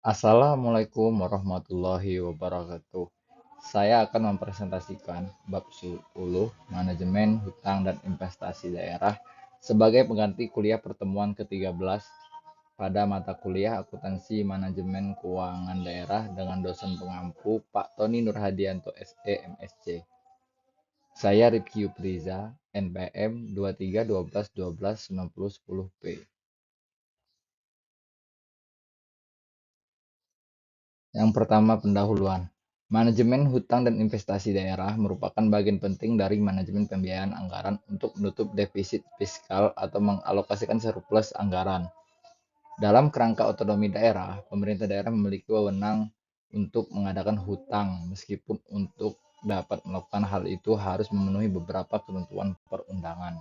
Assalamualaikum warahmatullahi wabarakatuh. Saya akan mempresentasikan bab 10 Manajemen Hutang dan Investasi Daerah sebagai pengganti kuliah pertemuan ke-13 pada mata kuliah Akuntansi Manajemen Keuangan Daerah dengan dosen pengampu Pak Tony Nurhadianto SE MSc. Saya Rifki Yupriza, NPM 23 12 12 90 10P. Yang pertama, pendahuluan. Manajemen hutang dan investasi daerah merupakan bagian penting dari manajemen pembiayaan anggaran untuk menutup defisit fiskal atau mengalokasikan surplus anggaran. Dalam kerangka otonomi daerah, pemerintah daerah memiliki wewenang untuk mengadakan hutang, meskipun untuk dapat melakukan hal itu harus memenuhi beberapa ketentuan perundangan.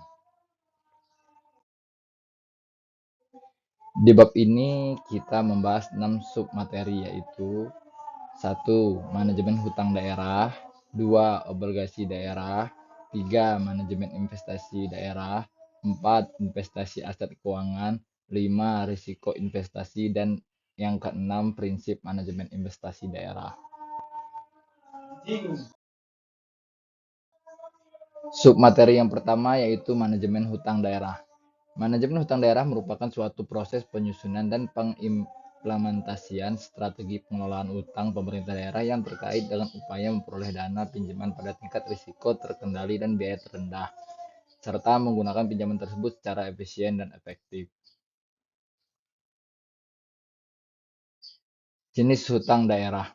Di bab ini kita membahas 6 submateri, yaitu 1. Manajemen hutang daerah. 2. Obligasi daerah. 3. Manajemen investasi daerah. 4. Investasi aset keuangan. 5. Risiko investasi. Dan yang keenam, prinsip manajemen investasi daerah. Submateri yang pertama yaitu manajemen hutang daerah. Manajemen hutang daerah merupakan suatu proses penyusunan dan pengimplementasian strategi pengelolaan utang pemerintah daerah yang terkait dengan upaya memperoleh dana pinjaman pada tingkat risiko terkendali dan biaya terendah, serta menggunakan pinjaman tersebut secara efisien dan efektif. Jenis hutang daerah.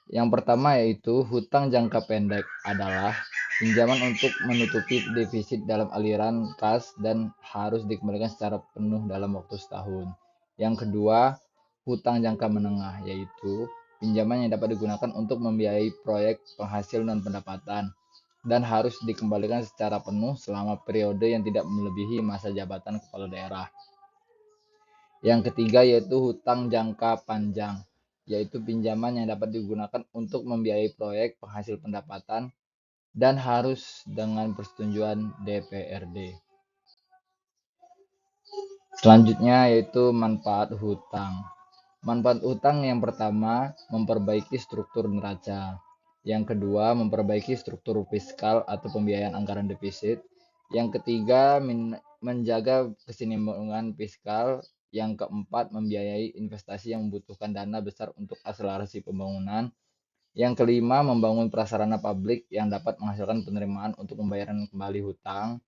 Yang pertama yaitu hutang jangka pendek adalah pinjaman untuk menutupi defisit dalam aliran kas dan harus dikembalikan secara penuh dalam waktu setahun. Yang kedua, hutang jangka menengah yaitu pinjaman yang dapat digunakan untuk membiayai proyek penghasil non pendapatan dan harus dikembalikan secara penuh selama periode yang tidak melebihi masa jabatan kepala daerah. Yang ketiga yaitu hutang jangka panjang, yaitu pinjaman yang dapat digunakan untuk membiayai proyek penghasil pendapatan dan harus dengan persetujuan DPRD. Selanjutnya yaitu manfaat hutang. Manfaat hutang yang pertama, memperbaiki struktur neraca. Yang kedua, memperbaiki struktur fiskal atau pembiayaan anggaran defisit. Yang ketiga, menjaga keseimbangan fiskal. Yang keempat, membiayai investasi yang membutuhkan dana besar untuk akselerasi pembangunan. Yang kelima, membangun prasarana publik yang dapat menghasilkan penerimaan untuk pembayaran kembali hutang.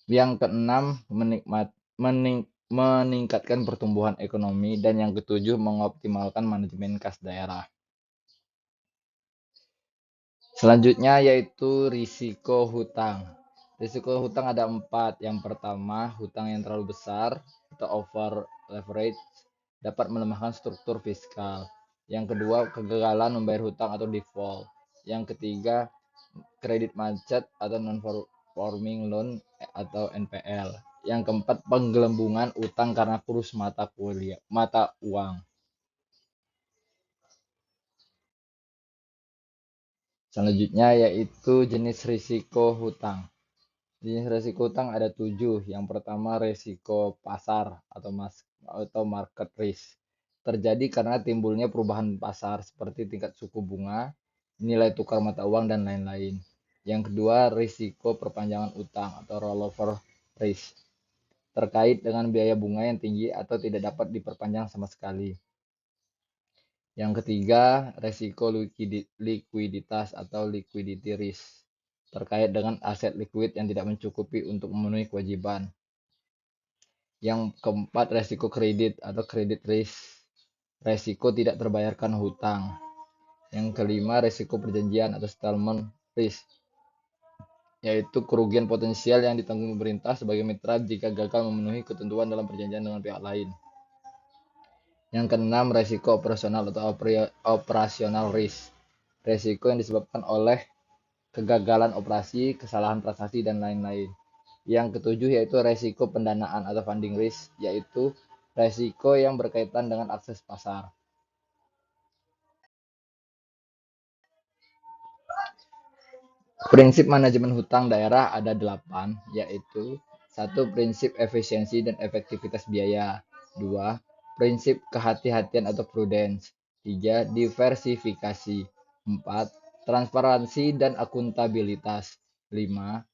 Yang keenam, meningkatkan pertumbuhan ekonomi. Dan yang ketujuh, mengoptimalkan manajemen kas daerah. Selanjutnya yaitu risiko hutang. Risiko hutang ada 4. Yang pertama, hutang yang terlalu besar atau over leverage dapat melemahkan struktur fiskal. Yang kedua, kegagalan membayar hutang atau default. Yang ketiga, kredit macet atau non-performing loan atau NPL. Yang keempat, penggelembungan utang karena kurus mata uang. Selanjutnya yaitu jenis risiko hutang. Jenis risiko hutang ada 7. Yang pertama, risiko pasar atau market risk. Terjadi karena timbulnya perubahan pasar seperti tingkat suku bunga, nilai tukar mata uang, dan lain-lain. Yang kedua, risiko perpanjangan utang atau rollover risk. Terkait dengan biaya bunga yang tinggi atau tidak dapat diperpanjang sama sekali. Yang ketiga, resiko likuiditas atau liquidity risk, terkait dengan aset likuid yang tidak mencukupi untuk memenuhi kewajiban. Yang keempat, resiko kredit atau credit risk, resiko tidak terbayarkan hutang. Yang kelima, resiko perjanjian atau settlement risk, yaitu kerugian potensial yang ditanggung pemerintah sebagai mitra jika gagal memenuhi ketentuan dalam perjanjian dengan pihak lain. Yang keenam, resiko operasional atau operational risk, resiko yang disebabkan oleh kegagalan operasi, kesalahan transaksi, dan lain-lain. Yang ketujuh yaitu resiko pendanaan atau funding risk, yaitu resiko yang berkaitan dengan akses pasar. Prinsip manajemen hutang daerah ada 8, yaitu 1. Prinsip efisiensi dan efektivitas biaya. 2. prinsip kehati-hatian atau prudence. 3. Diversifikasi. 4. Transparansi dan akuntabilitas. 5.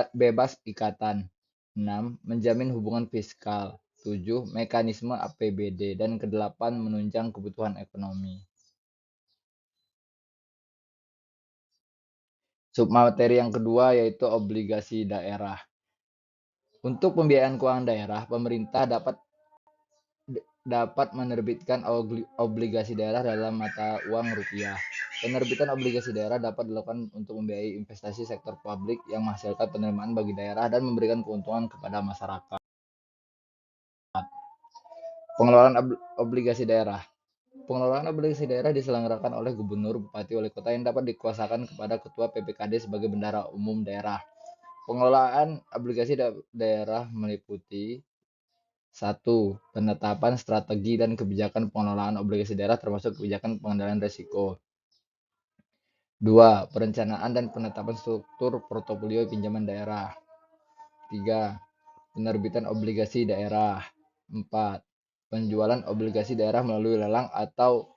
Bebas ikatan. 6. Menjamin hubungan fiskal. 7. Mekanisme APBD. Dan ke-8. Menunjang kebutuhan ekonomi. Submateri yang kedua yaitu obligasi daerah. Untuk pembiayaan keuangan daerah, pemerintah dapat menerbitkan obligasi daerah dalam mata uang rupiah. Penerbitan obligasi daerah dapat dilakukan untuk membiayai investasi sektor publik yang menghasilkan penerimaan bagi daerah dan memberikan keuntungan kepada masyarakat. Pengelolaan obligasi daerah. Pengelolaan obligasi daerah diselenggarakan oleh gubernur, bupati, wali kota yang dapat dikuasakan kepada ketua PPKD sebagai bendahara umum daerah. Pengelolaan obligasi daerah meliputi 1. Penetapan strategi dan kebijakan pengelolaan obligasi daerah termasuk kebijakan pengendalian risiko. 2. Perencanaan dan penetapan struktur portofolio pinjaman daerah. 3. Penerbitan obligasi daerah. 4. Penjualan obligasi daerah melalui lelang atau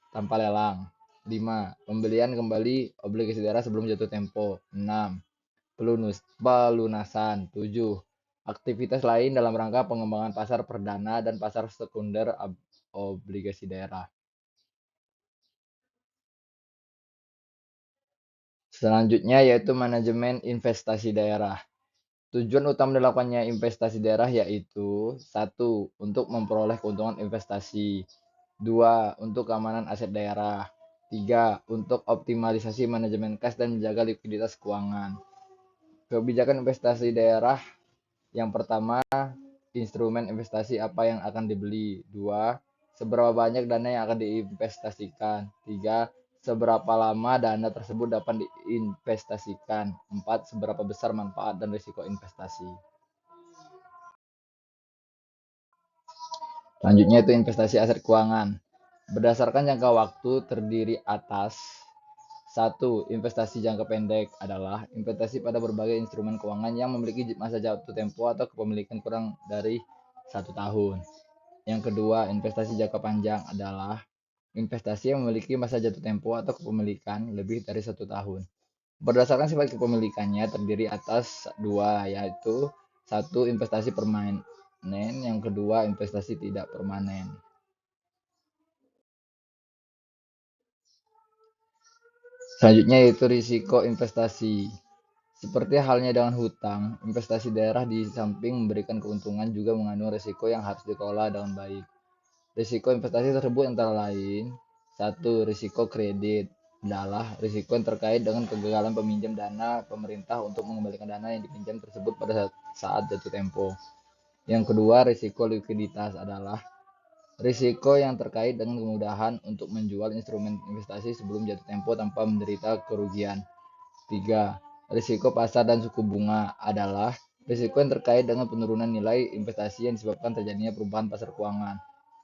tanpa lelang. 5. Pembelian kembali obligasi daerah sebelum jatuh tempo. 6. Pelunasan. 7. Aktivitas lain dalam rangka pengembangan pasar perdana dan pasar sekunder obligasi daerah. Selanjutnya yaitu manajemen investasi daerah. Tujuan utama dilakukannya investasi daerah yaitu 1. Untuk memperoleh keuntungan investasi. 2. Untuk keamanan aset daerah. 3. Untuk optimalisasi manajemen kas dan menjaga likuiditas keuangan. Kebijakan investasi daerah yang pertama, instrumen investasi apa yang akan dibeli. 2. Seberapa banyak dana yang akan diinvestasikan. 3. Seberapa lama dana tersebut dapat diinvestasikan. 4. Seberapa besar manfaat dan risiko investasi. Selanjutnya itu investasi aset keuangan. Berdasarkan jangka waktu terdiri atas 1. Investasi jangka pendek adalah investasi pada berbagai instrumen keuangan yang memiliki masa jatuh tempo atau kepemilikan kurang dari 1 tahun. Yang kedua, investasi jangka panjang adalah investasi yang memiliki masa jatuh tempo atau kepemilikan lebih dari 1 tahun. Berdasarkan sifat kepemilikannya terdiri atas 2, yaitu 1. Investasi permanen, yang kedua investasi tidak permanen. Selanjutnya yaitu risiko investasi. Seperti halnya dengan hutang, investasi daerah di samping memberikan keuntungan juga mengandung risiko yang harus dikelola dengan baik. Risiko investasi tersebut antara lain 1. Risiko kredit adalah risiko yang terkait dengan kegagalan peminjam dana pemerintah untuk mengembalikan dana yang dipinjam tersebut pada saat jatuh tempo. Yang kedua, risiko likuiditas adalah risiko yang terkait dengan kemudahan untuk menjual instrumen investasi sebelum jatuh tempo tanpa menderita kerugian. 3. Risiko pasar dan suku bunga adalah risiko yang terkait dengan penurunan nilai investasi yang disebabkan terjadinya perubahan pasar keuangan.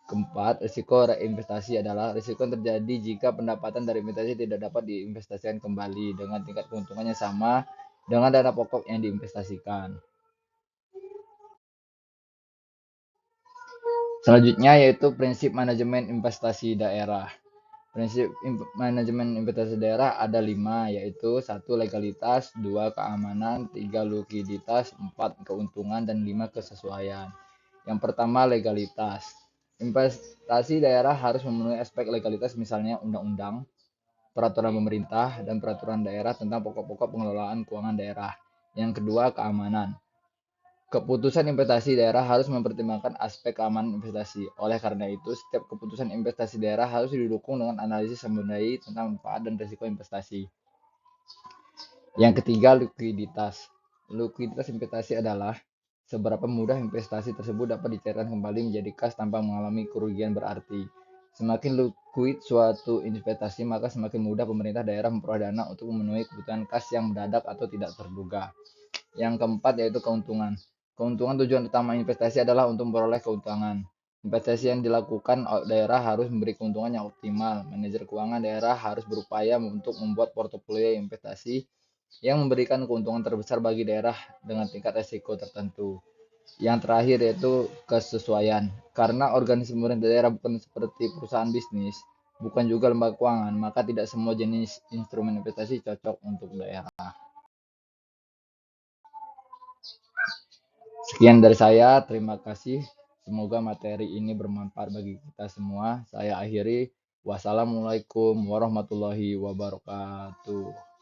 Keempat, risiko reinvestasi adalah risiko yang terjadi jika pendapatan dari investasi tidak dapat diinvestasikan kembali dengan tingkat keuntungannya sama dengan dana pokok yang diinvestasikan. Selanjutnya yaitu prinsip manajemen investasi daerah. Prinsip manajemen investasi daerah ada 5, yaitu 1. Legalitas, 2. Keamanan, 3. Likuiditas, 4. Keuntungan, dan 5. Kesesuaian. Yang pertama, legalitas. Investasi daerah harus memenuhi aspek legalitas, misalnya undang-undang, peraturan pemerintah, dan peraturan daerah tentang pokok-pokok pengelolaan keuangan daerah. Yang kedua, keamanan. Keputusan investasi daerah harus mempertimbangkan aspek keamanan investasi. Oleh karena itu, setiap keputusan investasi daerah harus didukung dengan analisis memadai tentang manfaat dan risiko investasi. Yang ketiga, likuiditas. Likuiditas investasi adalah seberapa mudah investasi tersebut dapat dicairkan kembali menjadi kas tanpa mengalami kerugian berarti. Semakin liquid suatu investasi, maka semakin mudah pemerintah daerah memperoleh dana untuk memenuhi kebutuhan kas yang mendadak atau tidak terduga. Yang keempat yaitu keuntungan. Keuntungan tujuan utama investasi adalah untuk memperoleh keuntungan. Investasi yang dilakukan daerah harus memberi keuntungan yang optimal. Manajer keuangan daerah harus berupaya untuk membuat portofolio investasi yang memberikan keuntungan terbesar bagi daerah dengan tingkat risiko tertentu. Yang terakhir yaitu kesesuaian. Karena organisasi pemerintah daerah bukan seperti perusahaan bisnis, bukan juga lembaga keuangan, maka tidak semua jenis instrumen investasi cocok untuk daerah. Sekian dari saya, terima kasih. Semoga materi ini bermanfaat bagi kita semua. Saya akhiri. Wassalamualaikum warahmatullahi wabarakatuh.